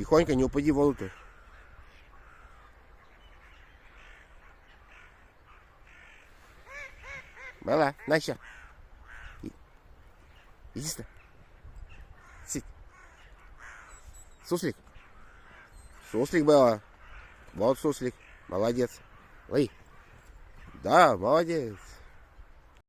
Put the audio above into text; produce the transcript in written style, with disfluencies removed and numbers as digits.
Тихонько, не упади в воду ты. Бела, Настя. Иди сюда. Сидь. Суслик. Суслик, Бела. Вот суслик. Молодец. Ой. Да, молодец.